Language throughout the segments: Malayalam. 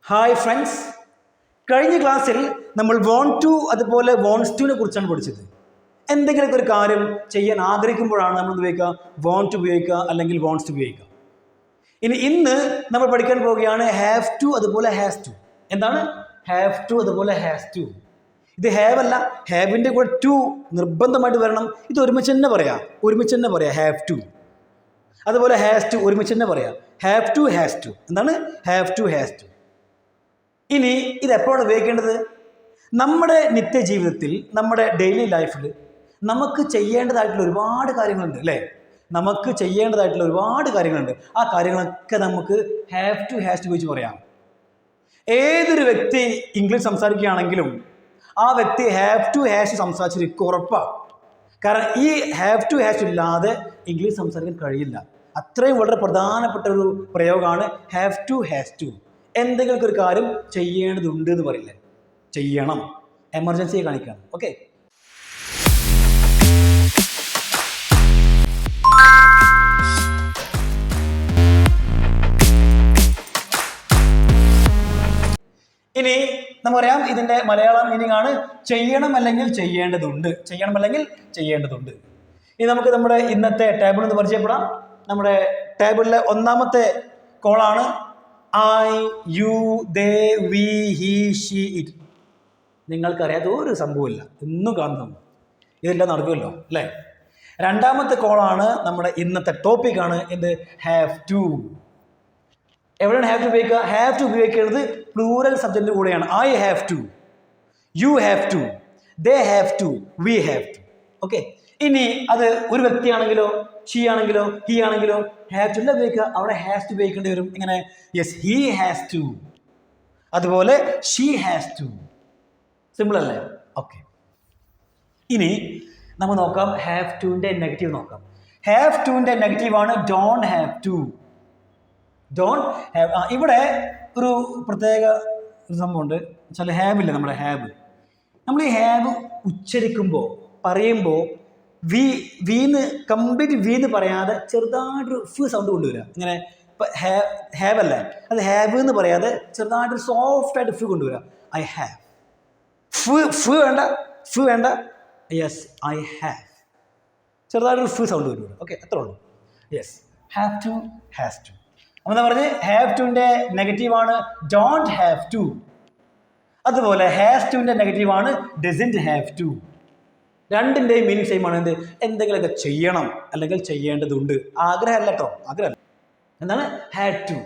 ഹായ് ഫ്രണ്ട്സ്, കഴിഞ്ഞ ക്ലാസ്സിൽ നമ്മൾ വോണ്ട് ടു അതുപോലെ വോണ്ട്സ് ടുവിനെ കുറിച്ചാണ് പഠിച്ചത്. എന്തെങ്കിലുമൊക്കെ ഒരു കാര്യം ചെയ്യാൻ ആഗ്രഹിക്കുമ്പോഴാണ് നമ്മൾ ഉപയോഗിക്കുക വോണ്ട് ടു ഉപയോഗിക്കുക അല്ലെങ്കിൽ വോണ്ട്സ് ടു ഉപയോഗിക്കുക. ഇന്ന് നമ്മൾ പഠിക്കാൻ പോവുകയാണ് ഹാവ് ടു അതുപോലെ ഹാസ് ടു. എന്താണ് ഹാവ് ടു അതുപോലെ ഹാസ് ടു? ഇത് ഹാവ് അല്ല, ഹാവിൻ്റെ കൂടെ ടു നിർബന്ധമായിട്ട് വരണം. ഇത് ഒരുമിച്ച് തന്നെ പറയാം ഹാവ് ടു. അതുപോലെ ഹാസ് ടു ഒരുമിച്ച് തന്നെ പറയാം ഹാവ് ടു ഹാസ് ടു. എന്താണ് ഹാവ് ടു ഹാസ് ടു? ഇനി ഇത് എപ്പോഴാണ് ഉപയോഗിക്കേണ്ടത്? നമ്മുടെ നിത്യജീവിതത്തിൽ, നമ്മുടെ ഡെയിലി ലൈഫിൽ നമുക്ക് ചെയ്യേണ്ടതായിട്ടുള്ള ഒരുപാട് കാര്യങ്ങളുണ്ട് അല്ലേ? നമുക്ക് ചെയ്യേണ്ടതായിട്ടുള്ള ഒരുപാട് കാര്യങ്ങളുണ്ട്. ആ കാര്യങ്ങളൊക്കെ നമുക്ക് ഹാവ് ടു ഹാസ് ടു വെച്ച് പറയാം. ഏതൊരു വ്യക്തി ഇംഗ്ലീഷ് സംസാരിക്കുകയാണെങ്കിലും ആ വ്യക്തി ഹാവ് ടു ഹാസ് ടു സംസാരിച്ചിരിക്കും, ഉറപ്പാണ്. കാരണം ഈ ഹാവ് ടു ഹാസ് ടു ഇല്ലാതെ ഇംഗ്ലീഷ് സംസാരിക്കാൻ കഴിയില്ല. അത്രയും വളരെ പ്രധാനപ്പെട്ട ഒരു പ്രയോഗമാണ് ഹാവ് ടു ഹാസ് ടു. എന്തെങ്കിലും ഒരു കാര്യം ചെയ്യേണ്ടതുണ്ട് എന്ന് പറയില്ലേ, ചെയ്യണം, എമർജൻസിയെ കാണിക്കണം. ഓക്കെ, ഇനി നമുക്കറിയാം ഇതിന്റെ മലയാളം മീനിങ് ആണ് ചെയ്യണം അല്ലെങ്കിൽ ചെയ്യേണ്ടതുണ്ട്. ഇനി നമുക്ക് നമ്മുടെ ഇന്നത്തെ ടേബിൾ ഒന്ന് പരിചയപ്പെടാം. നമ്മുടെ ടേബിളിലെ ഒന്നാമത്തെ കോളാണ് I, you, they, we, he, she, it. നിങ്ങൾക്കറിയാത്ത ഒരു സംഭവമില്ല, ഇന്നും കാണുന്നു, ഇതെല്ലാം നടക്കുമല്ലോ അല്ലേ? രണ്ടാമത്തെ കോളാണ് നമ്മുടെ ഇന്നത്തെ ടോപ്പിക്കാണ് എന്ത്? Have to. എവിടെയാണ് ഹാവ് ടു ഉപയോഗിക്കുക? ഹാവ് ടു ഉപയോഗിക്കുന്നത് പ്ലൂറൽ സബ്ജക്റ്റിന്റെ കൂടെയാണ്. I have to, you have to, they have to, we have to. Okay, ഇനി അത് ഒരു വ്യക്തിയാണെങ്കിലോ, ഷീ ആണെങ്കിലോ, ഹി ആണെങ്കിലോ ഹാവ് ടു ഉപയോഗിക്കുക, അവിടെ ഹാസ് ടു ഉപയോഗിക്കേണ്ടി വരും. ഇങ്ങനെ യെസ്, ഹി ഹാസ് ടു, അതുപോലെ ഷീ ഹാസ് ടു. സിമ്പിൾ അല്ലേ? ഓക്കെ, ഇനി നമ്മൾ നോക്കാം ഹാവ് ടുവിൻ്റെ നെഗറ്റീവ് നോക്കാം. ഹാവ് ടുവിൻ്റെ നെഗറ്റീവാണ് don't have to. Don't have. ഇവിടെ ഒരു പ്രത്യേക ഒരു സംഭവമുണ്ട്. ചില ഹാവ് ഇല്ല, നമ്മുടെ ഹാവ്. നമ്മൾ ഈ ഹാവ് ഉച്ചരിക്കുമ്പോൾ, പറയുമ്പോൾ വീന്ന് കംപ്ലീറ്റ് വീന്ന് പറയാതെ ചെറുതായിട്ടൊരു ഫ് സൗണ്ട് കൊണ്ടുവരിക. ഇങ്ങനെ ഇപ്പം ഹാവ് അല്ലേ, അത് ഹാവ് എന്ന് പറയാതെ ചെറുതായിട്ടൊരു സോഫ്റ്റായിട്ട് ഫ് കൊണ്ടുവരിക. I have. ഫ് വേണ്ട. Yes, I have. ചെറുതായിട്ടൊരു ഫ് സൗണ്ട് വരും. ഓക്കെ, അത്രേ ഉള്ളൂ. Yes, have to has to. അപ്പോൾ എന്താ പറഞ്ഞ് ഹാവ് ടുവിൻ്റെ നെഗറ്റീവാണ് ഡോണ്ട് ഹാവ് ടു. അതുപോലെ ഹാസ് ടുവിൻ്റെ നെഗറ്റീവാണ് ഡസൻറ്റ് ഹാവ് ടു. രണ്ടിൻ്റെയും മീനിങ് സെയിം ആണ്. എന്ത്? എന്തെങ്കിലുമൊക്കെ ചെയ്യണം അല്ലെങ്കിൽ ചെയ്യേണ്ടതുണ്ട്. ആഗ്രഹമല്ല കേട്ടോ, ആഗ്രഹമല്ല. എന്താണ് ഹാഡ് ടു?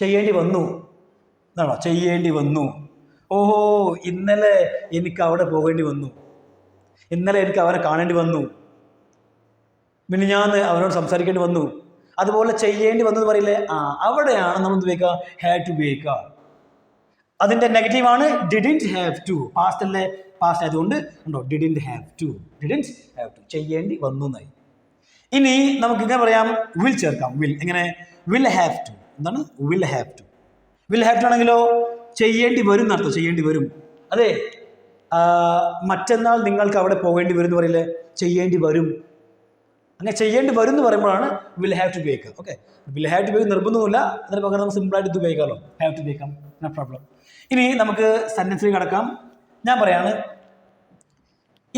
ചെയ്യേണ്ടി വന്നു എന്നാണോ? ചെയ്യേണ്ടി വന്നു. ഓഹോ, ഇന്നലെ എനിക്ക് അവിടെ പോകേണ്ടി വന്നു, ഇന്നലെ എനിക്ക് അവനെ കാണേണ്ടി വന്നു, മിനിഞ്ഞാന്ന് അവനോട് സംസാരിക്കേണ്ടി വന്നു. അതുപോലെ ചെയ്യേണ്ടി വന്നു എന്ന് പറയില്ലേ? അവിടെയാണ് നമ്മൾ ഉപയോഗിക്കുക ഹാഡ് ടു ഉപയോഗിക്കുക. അതിൻ്റെ നെഗറ്റീവാണ് ഡിഡിൻറ്റ് ഹാവ് ടു. പാസ്റ്റ് അല്ലേ, പാസ്റ്റ് ആയതുകൊണ്ട് ഉണ്ടോ ഡിഡിൻറ്റ് ഹാവ് ടു. ചെയ്യേണ്ടി വന്നു എന്നായി. ഇനി നമുക്ക് ഇങ്ങനെ പറയാം, വിൽ ചേർക്കാം. വിൽ എങ്ങനെ? Will have to. എന്താണ് will have to? Will have to ആണെങ്കിലോ ചെയ്യേണ്ടി വരും എന്നർത്ഥം. ചെയ്യേണ്ടി വരും. അതെ, മറ്റന്നാൾ നിങ്ങൾക്ക് അവിടെ പോകേണ്ടി വരും എന്ന് പറയില്ലേ? ചെയ്യേണ്ടി വരും. അങ്ങനെ ചെയ്യേണ്ടി വരും എന്ന് പറയുമ്പോഴാണ് വിൽ ഹാവ് ടു ഉപയോഗിക്കുക. ഓക്കെ, വിൽ ഹാവ് ടു ഉപയോഗിക്കുക നിർബന്ധമില്ല. അതിന് പകരം നമുക്ക് സിമ്പിളായിട്ട് ഇത് ഉപയോഗിക്കാമല്ലോ, ഹാവ് ടു ഉപയോഗിക്കാം, നോ പ്രോബ്ലം. ഇനി നമുക്ക് സെൻറ്റൻസിലേക്ക് കടക്കാം. ഞാൻ പറയാണ്,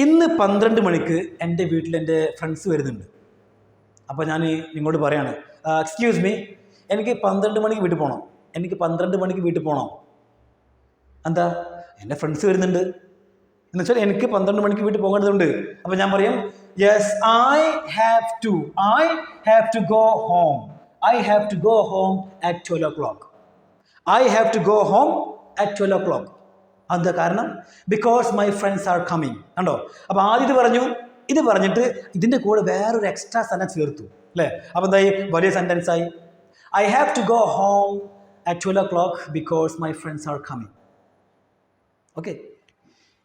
ഇന്ന് 12 മണിക്ക് എൻ്റെ വീട്ടിൽ എൻ്റെ ഫ്രണ്ട്സ് വരുന്നുണ്ട്. അപ്പോൾ ഞാൻ നിങ്ങളോട് പറയാണ്, എക്സ്ക്യൂസ് മീ, എനിക്ക് 12 മണിക്ക് വീട്ടിൽ പോകണം. എന്താ? എൻ്റെ ഫ്രണ്ട്സ് വരുന്നുണ്ട് എന്ന് വെച്ചാൽ എനിക്ക് 12 മണിക്ക് വീട്ടിൽ പോകേണ്ടതുണ്ട്. അപ്പോൾ ഞാൻ പറയും yes, I have to go home. I have to go home at 12 o'clock. എന്താ കാരണം? Because my friends are coming. കണ്ടോ? അപ്പോൾ ആദ്യം ഇത് പറഞ്ഞിട്ട് ഇതിൻ്റെ കൂടെ വേറൊരു എക്സ്ട്രാ സെൻറ്റൻസ് ചേർത്തു അല്ലേ? അപ്പോൾ എന്തായി? വലിയ സെൻറ്റൻസ് ആയി. I have to go home at 12 o'clock because my friends are coming. Okay,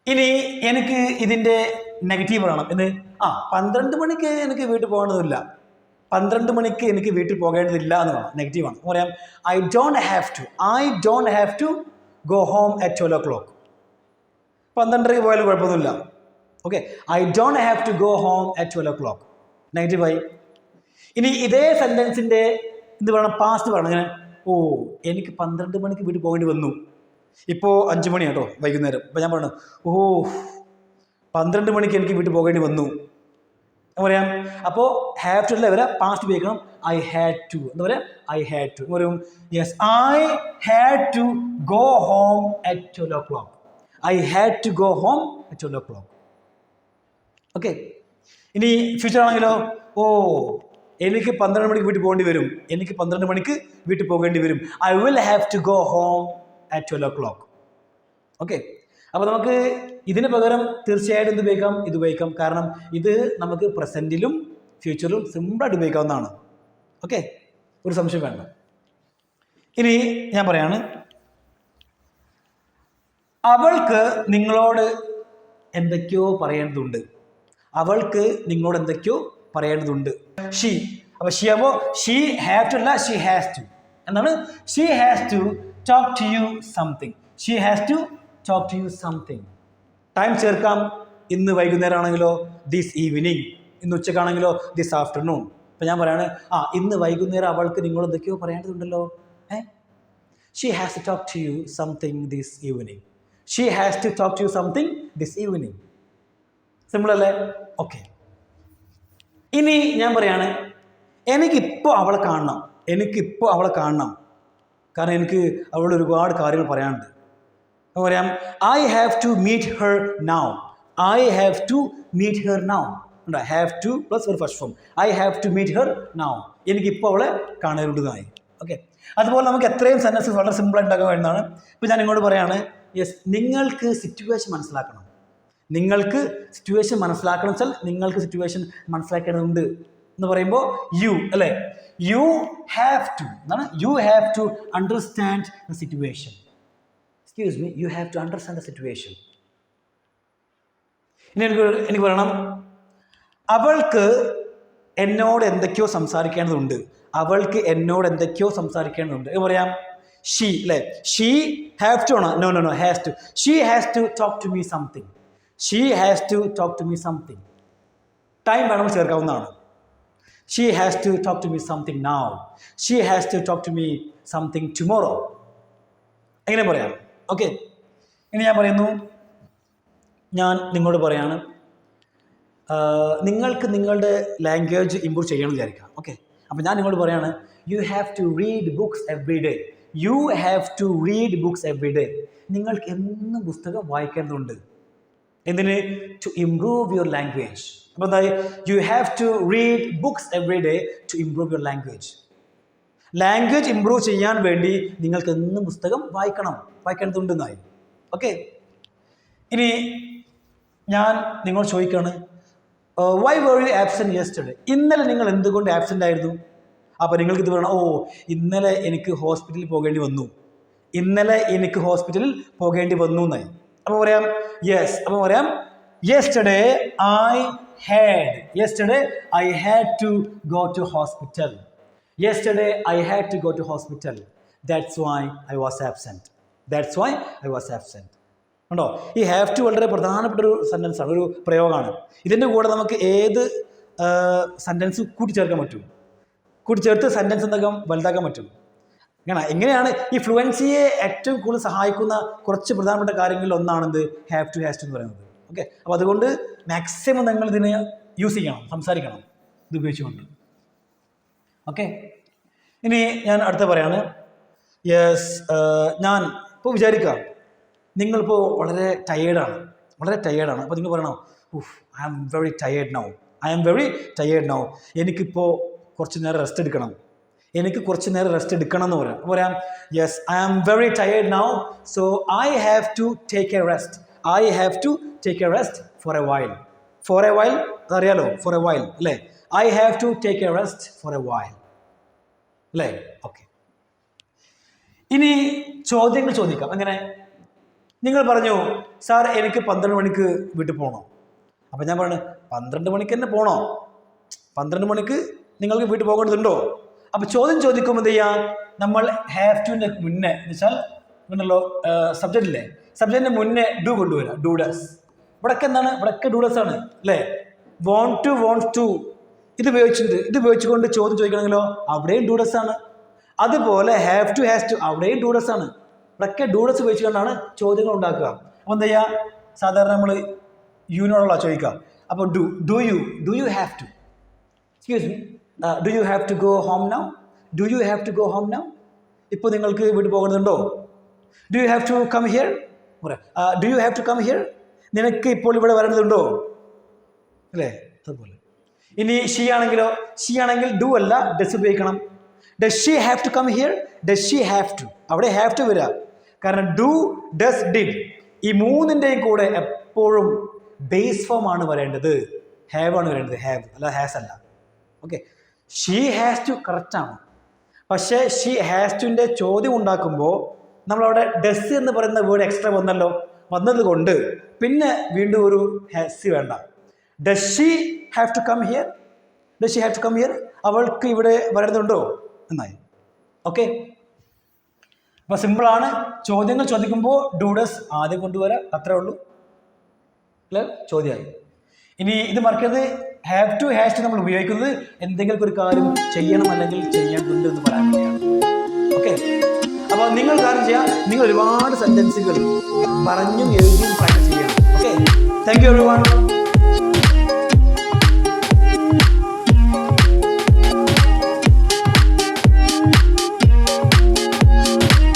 ഇനി എനിക്ക് ഇതിൻ്റെ നെഗറ്റീവ് പറയണം. എന്ന് 12 മണിക്ക് എനിക്ക് വീട്ടിൽ പോകേണ്ടതില്ല, 12 മണിക്ക് എനിക്ക് വീട്ടിൽ പോകേണ്ടതില്ല എന്ന് പറയാം. നെഗറ്റീവാണ്. പറയാം I don't have to go home at 12 o'clock. 12:30 പോയാലും കുഴപ്പമൊന്നുമില്ല. Okay, I don't have to go home at 12 o'clock. നെഗറ്റീവായി. ഇനി ഇതേ സെൻറ്റൻസിൻ്റെ എന്ത് പറയണം? പാസ്റ്റ് പറയണം. ഇങ്ങനെ ഓ എനിക്ക് 12 മണിക്ക് വീട്ടിൽ പോകേണ്ടി വന്നു. ഇപ്പോൾ 5 മണിയാണ് കേട്ടോ വൈകുന്നേരം. അപ്പോൾ ഞാൻ പറഞ്ഞു ഓ 12 മണിക്ക് എനിക്ക് വീട്ടിൽ പോകേണ്ടി വന്നു എന്ന് പറയാം. അപ്പോൾ ഹാവ് ടു അല്ല വരെ പാസ്റ്റ് ഉപയോഗിക്കണം. ഐ ഹാഡ് ടു എന്താ പറയുക? ഐ ഹാഡ് ടു പറയും. Yes I had to go home at 12 o'clock. I had to go home at 12 o'clock. Okay. ഇനി ഫ്യൂച്ചർ ആണെങ്കിലോ ഓ എനിക്ക് 12 മണിക്ക് വീട്ടിൽ പോകേണ്ടി വരും. എനിക്ക് 12 മണിക്ക് വീട്ടിൽ പോകേണ്ടി വരും. I will have to go home at 12 o'clock. Okay. അപ്പോൾ നമുക്ക് ഇതിന് പകരം തീർച്ചയായിട്ടും ഇത് ഉപയോഗിക്കാം, ഇത് ഉപയോഗിക്കാം. കാരണം ഇത് നമുക്ക് പ്രസൻറ്റിലും ഫ്യൂച്ചറിലും സിമ്പിളായിട്ട് ഉപയോഗിക്കാവുന്നതാണ്. ഓക്കെ, ഒരു സംശയം വേണ്ട. ഇനി ഞാൻ പറയാണ്, അവൾക്ക് നിങ്ങളോട് എന്തൊക്കെയോ പറയേണ്ടതുണ്ട്. അവൾക്ക് നിങ്ങളോട് എന്തൊക്കെയോ പറയേണ്ടതുണ്ട്. ഷീ, അപ്പോൾ ഷീ ആകുമ്പോൾ ഷീ ഹാവ് ടു അല്ല ഷീ ഹാസ് ടു. എന്താണ്? She has to talk to you something. She has to talk to you something. Time ചേർക്കാം. ഇന്ന് വൈകുന്നേരം ആണെങ്കിലോ ദിസ് ഈവനിങ്, ഇന്ന് ഉച്ചക്കാണെങ്കിലോ ദിസ് ആഫ്റ്റർനൂൺ. അപ്പം ഞാൻ പറയാണ് ഇന്ന് വൈകുന്നേരം അവൾക്ക് നിങ്ങൾ എന്തൊക്കെയോ പറയേണ്ടതുണ്ടല്ലോ. She has to talk to you something this evening. She has to talk to you something this evening. Simple അല്ലേ? ഓക്കെ. ഇനി ഞാൻ പറയാണ്, എനിക്കിപ്പോൾ അവളെ കാണണം. എനിക്കിപ്പോൾ അവളെ കാണണം, കാരണം എനിക്ക് അവളോട് ഒരുപാട് കാര്യങ്ങൾ പറയാനുണ്ട്. അപ്പോൾ പറയാം I have to meet her now. I have to meet her now. ഉണ്ടോ? ഹാവ് ടു പ്ലസ് ഒരു first form. I have to meet her now. എനിക്കിപ്പോൾ അവളെ കാണാനുള്ളതായി. ഓക്കെ. അതുപോലെ നമുക്ക് എത്രയും സെൻറ്റൻസ് വളരെ സിമ്പിളായിട്ട് ഉണ്ടാക്കാൻ വേണ്ടതാണ്. ഇപ്പോൾ ഞാൻ നിങ്ങളോട് പറയാണ്, യെസ് നിങ്ങൾക്ക് സിറ്റുവേഷൻ മനസ്സിലാക്കണം. നിങ്ങൾക്ക് സിറ്റുവേഷൻ മനസ്സിലാക്കണം വെച്ചാൽ നിങ്ങൾക്ക് സിറ്റുവേഷൻ മനസ്സിലാക്കേണ്ടതുണ്ട് എന്ന് പറയുമ്പോൾ യു അല്ലേ, യു ഹാവ് ടു എന്താണ്? You have to understand the situation. Excuse me, you have to understand the situation. ഇനി എനിക്ക് പറയണം, അവൾക്ക് എന്നോട് എന്തൊക്കെയോ സംസാരിക്കേണ്ടതുണ്ട്. അവൾക്ക് എന്നോട് എന്തൊക്കെയോ സംസാരിക്കേണ്ടതുണ്ട്. ഇത് പറയാം ഷീ അല്ലേ, ഷീ ഹാവ് ടു ആണോ? No no no, has to. She has to talk to me something. She has to talk to me something. Time വേണമെങ്കിൽ ചേർക്കാവുന്നതാണ്. She has to talk to me something now. She has to talk to me something tomorrow. എങ്ങനെ പറയാം? ഓക്കെ. ഇനി ഞാൻ പറയുന്നു, ഞാൻ നിങ്ങളോട് പറയാണ്, നിങ്ങൾക്ക് നിങ്ങളുടെ ലാംഗ്വേജ് ഇമ്പ്രൂവ് ചെയ്യണമെന്ന് വിചാരിക്കാം. ഓക്കെ. അപ്പോൾ ഞാൻ നിങ്ങളോട് പറയാണ്, you have to read books every day. You have to read books every day. നിങ്ങൾക്ക് എന്നും പുസ്തകം വായിക്കേണ്ടതുണ്ട്. എന്തിന്? To improve your language. അപ്പോൾ എന്തായി? You have to read books every day to improve your language. Language improve ചെയ്യാൻ വേണ്ടി നിങ്ങൾക്ക് എന്നും പുസ്തകം വായിക്കേണ്ടതുണ്ടെന്നായി. ഓക്കെ. ഇനി ഞാൻ നിങ്ങളോട് ചോദിക്കുകയാണ്, വൈ വർ യു ആബ്സെൻറ്റ് യെസ്റ്റർഡേ? ഇന്നലെ നിങ്ങൾ എന്തുകൊണ്ട് ആബ്സെൻ്റ് ആയിരുന്നു? അപ്പോൾ നിങ്ങൾക്ക് ഇത് പറയണം, ഇന്നലെ എനിക്ക് ഹോസ്പിറ്റലിൽ പോകേണ്ടി വന്നു. ഇന്നലെ എനിക്ക് ഹോസ്പിറ്റലിൽ പോകേണ്ടി വന്നു എന്നായി. അപ്പോൾ പറയാം യെസ്. അപ്പോൾ പറയാം yesterday I had to go to hospital. Yesterday I had to go to hospital. That's why I was absent. ഉണ്ടോ? ഈ ഹാവ് ടു വളരെ പ്രധാനപ്പെട്ട ഒരു സെൻറ്റൻസ് ആണ്, ഒരു പ്രയോഗമാണ്. ഇതിൻ്റെ കൂടെ നമുക്ക് ഏത് സെൻറ്റൻസ് കൂട്ടിച്ചേർക്കാൻ പറ്റും. കൂട്ടിച്ചേർത്ത് സെൻറ്റൻസ് എന്തൊക്കെ വലുതാക്കാൻ പറ്റും. എങ്ങനെയാണ് ഈ ഫ്ലുവൻസിയെ ഏറ്റവും കൂടുതൽ സഹായിക്കുന്ന കുറച്ച് പ്രധാനപ്പെട്ട കാര്യങ്ങളിൽ ഒന്നാണെന്ത്? ഹാവ് ടു, ഹാസ് ടു എന്ന് പറയുന്നത്. ഓക്കെ. അപ്പോൾ അതുകൊണ്ട് മാക്സിമം നിങ്ങൾ ഇതിനെ യൂസ് ചെയ്യണം, സംസാരിക്കണം ഇത് ഉപയോഗിച്ചുകൊണ്ട്. ഓക്കെ. ഇനി ഞാൻ അടുത്ത പറയാണ്, യെസ് ഞാൻ ഇപ്പോൾ വിചാരിക്കുക നിങ്ങളിപ്പോൾ വളരെ ടയേർഡാണ്. അപ്പോൾ നിങ്ങൾ പറയണം, I am very tired now. എനിക്കിപ്പോൾ കുറച്ച് നേരം റെസ്റ്റ് എടുക്കണം എന്ന് പറയാം. അപ്പോൾ പറയാം yes I am very tired now, so I have to take a rest for a while. അതറിയാലോ, ഫോർ എ വൈൽ അല്ലേ? I have to take a rest for a while അല്ലേ? ഓക്കെ. ഇനി ചോദ്യങ്ങൾ ചോദിക്കാം. അങ്ങനെ നിങ്ങൾ പറഞ്ഞു, സാർ എനിക്ക് 12 മണിക്ക് വീട്ടിൽ പോകണം. അപ്പം ഞാൻ പറഞ്ഞു 12 മണിക്ക് തന്നെ പോകണോ? 12 മണിക്ക് നിങ്ങൾക്ക് വീട്ടിൽ പോകേണ്ടതുണ്ടോ? അപ്പോൾ ചോദ്യം ചോദിക്കുമ്പോൾ എന്ത് ചെയ്യാം? നമ്മൾ ഹാവ് ടുവിൻ്റെ മുന്നേ എന്ന് വെച്ചാൽ ഇങ്ങനല്ലോ സബ്ജക്റ്റില്ലേ, സബ്ജക്റ്റിൻ്റെ മുന്നേ ഡു കൊണ്ടുവരാം. Do does. ഇവിടെയൊക്കെ എന്താണ്? ഇവിടെയൊക്കെ ഡു ഡസ് ആണ് അല്ലേ? വോണ്ട് ടു ഇത് ഉപയോഗിച്ചുകൊണ്ട് ചോദ്യം ചോദിക്കണമെങ്കിലോ അവിടെയും ഡു ഡസ് ആണ്. അതുപോലെ ഹാവ് ടു ഹാസ് ടു അവിടെയും ഡൂഡസ് ആണ്. ഇവിടെയൊക്കെ ഡൂഡസ് ഉപയോഗിച്ചുകൊണ്ടാണ് ചോദ്യങ്ങൾ ഉണ്ടാക്കുക. അപ്പോൾ എന്താ ചെയ്യുക? സാധാരണ നമ്മൾ യുവിനോടുള്ള ചോദിക്കുക. അപ്പോൾ do you have to, excuse me, do you have to go home now, do you have to go home now, ഇപ്പോൾ നിങ്ങൾക്ക് വീട്ടിൽ പോകുന്നുണ്ടോ? Do you have to come here, do you have to come here, നിനക്ക് ഇപ്പോൾ ഇവിടെ വരേണ്ടതുണ്ടോ, അല്ലേ? അതുപോലെ ഇനി ഷീ ആണെങ്കിലോ, ഷീ ആണെങ്കിൽ ഡു അല്ല ഡസ് ഉപയോഗിക്കണം. Does she have to come here, does she have to, അവിടെ ഹാവ് ടു വരിക. കാരണം ഡു, ഡസ്, ഡിഡ് ഈ മൂന്നിൻ്റെയും കൂടെ എപ്പോഴും ബേസ് ഫോം ആണ് വരേണ്ടത്, ഹാവ് ആണ് വരേണ്ടത്, ഹാവ് അല്ല ഹാസ് അല്ല. ഓക്കെ, ഷീ ഹാസ് ടു കറക്റ്റാണ്. പക്ഷേ ഷീ ഹാസ് ടുവിൻ്റെ ചോദ്യം ഉണ്ടാക്കുമ്പോൾ നമ്മളവിടെ ഡസ് എന്ന് പറയുന്ന വേർഡ് എക്സ്ട്രാ വന്നത് കൊണ്ട് പിന്നെ വീണ്ടും ഒരു ഹാസ് വേണ്ട. Does she have to come here, does she have to come here, അവൾക്ക് ഇവിടെ വരേണ്ടതുണ്ടോ എന്നായി. ഓക്കെ, അപ്പോൾ സിമ്പിളാണ്. ചോദ്യങ്ങൾ ചോദിക്കുമ്പോൾ ഡൂഡസ് ആദ്യം കൊണ്ടുവരാം, അത്രേ ഉള്ളൂ. അല്ലേ? ചോദ്യമായി. ഇനി ഇത് മറക്കരുത്, ഹാവ് ടു ഹാസ് ടു നമ്മൾ ഉപയോഗിക്കുന്നത് എന്തെങ്കിലും ഒരു കാര്യം ചെയ്യണം അല്ലെങ്കിൽ ചെയ്യേണ്ടതുണ്ട് എന്ന് പറയാൻ വേണ്ടിയാണ്. ഓക്കെ, അപ്പോൾ നിങ്ങൾ കാര്യം ചെയ്യാം, നിങ്ങൾ ഒരുപാട് സെൻറ്റൻസുകൾ പറഞ്ഞും എഴുതിയും പ്രാക്ടീസ് ചെയ്യണം. Okay, thank you everyone.